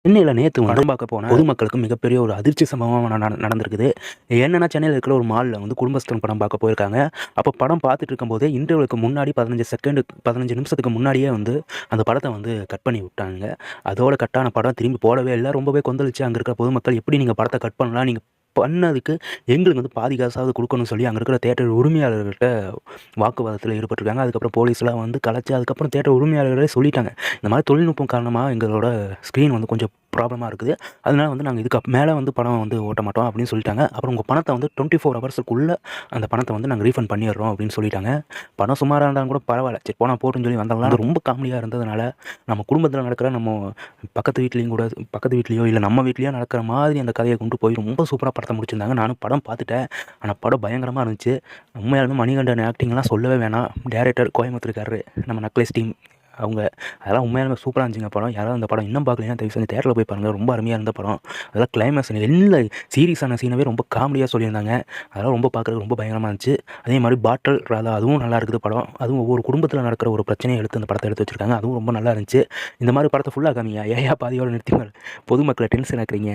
சென்னையில நேத்து படம் பார்க்க போன பொதுமக்களுக்கு மிகப்பெரிய ஒரு அதிர்ச்சி சம்பவமா நடந்திருக்குது. என்னன்னா, சென்னையில இருக்கிற ஒரு மால்ல வந்து குடும்பஸ்தன் படம் பார்க்க போயிருக்காங்க. அப்ப படம் பார்த்துட்டு இருக்கும்போதே இன்டர்வலுக்கு முன்னாடி 15 நிமிஷத்துக்கு முன்னாடியே வந்து அந்த படத்த வந்து கட் பண்ணி விட்டாங்க. அதோட கட்டான படம் திரும்பி போடவே இல்ல. ரொம்பவே கொந்தளிச்சு அங்க இருக்கிற பொதுமக்கள், "எப்படி நீங்க படத்த கட் பண்ணலாம்? நீங்க பண்ணதுக்கு எங்களுக்கு வந்து பாதி காசாவது குடுக்கணும்னு" சொல்லி அங்க இருக்கிற தியேட்டர் உரிமையாளர்கள்ட்ட வாக்குவாதத்துல ஈடுபட்டுருக்காங்க. அதுக்கப்புறம் போலீஸ்லாம் வந்து கலைச்சு, அதுக்கப்புறம் தியேட்டர் உரிமையாளர்களே சொல்லிட்டாங்க, "இந்த மாரி தொழில்நுட்பம் காரணமா எங்களோட ஸ்க்ரீன் வந்து கொஞ்சம் ப்ராப்ளமா இருக்குது. அதனால வந்து நாங்க இதுக்கு மேல வந்து படம் வந்து ஓட்ட மாட்டோம்" அப்படின்னு சொல்லிட்டாங்க. அப்புறம் உங்க பணத்த வந்து 24 ஹவர்ஸுக்குள்ள அந்த பணத்த வந்து நாங்க ரீஃபண்ட் பண்ணிடுறோம் அப்படின்னு சொல்லிட்டாங்க. படம் சுமாரா இருந்தாலும் கூட பரவால்ல, சரி போனா போட்டுன்னு சொல்லி வந்தவங்கலாம் ரொம்ப காமெடியா இருந்ததுனால, நம்ம குடும்பத்தில நடக்கிற பக்கத்து வீட்லயோ இல்ல நம்ம வீட்லயோ நடக்கிற மாதிரி அந்த கதைய கொண்டு போய் ரொம்ப சூப்பரா படத்த முடிச்சிருந்தாங்க. நானும் படம் பார்த்துட்டேன். ஆனா படம் பயங்கரமா இருந்துச்சு. உண்மையாலுமே மணிகண்டன் ஆக்டிங்லாம் சொல்லவே வேணாம். டைரக்டர் கோயம்புத்தூர்காரரு நம்ம நக்லஸ் டீம் அவங்க, அதெல்லாம் உண்மையாலுமே சூப்பரா இருந்துச்சுங்க படம். யாராவது அந்த படம் இன்னும் பார்க்கலைன்னா தயவு செஞ்சு தியேட்டர்ல போய் பாருங்க. ரொம்ப அருமையா இருந்த படம். அதெல்லாம் கிளைமாக்ஸ் எல்லா சீரியஸான சீனவே ரொம்ப காமெடியா சொல்லியிருந்தாங்க. அதெல்லாம் ரொம்ப பார்க்கறதுக்கு ரொம்ப பயங்கரமா இருந்துச்சு. அதே மாரி பாட்டல் ராதா அதுவும் நல்லா இருக்குது படம். அதுவும் ஒவ்வொரு குடும்பத்தில நடக்கிற ஒரு பிரச்சனைய எடுத்து அந்த படத்த எடுத்து வச்சிருக்காங்க. அதுவும் ரொம்ப நல்லா இருந்துச்சு. இந்த மாரி படத்த ஃபுல்லா காமிங்க. ஏன்யா பாதியோட நிறுத்தி பொதுமக்கள டென்ஷன் ஆக்குறீங்க?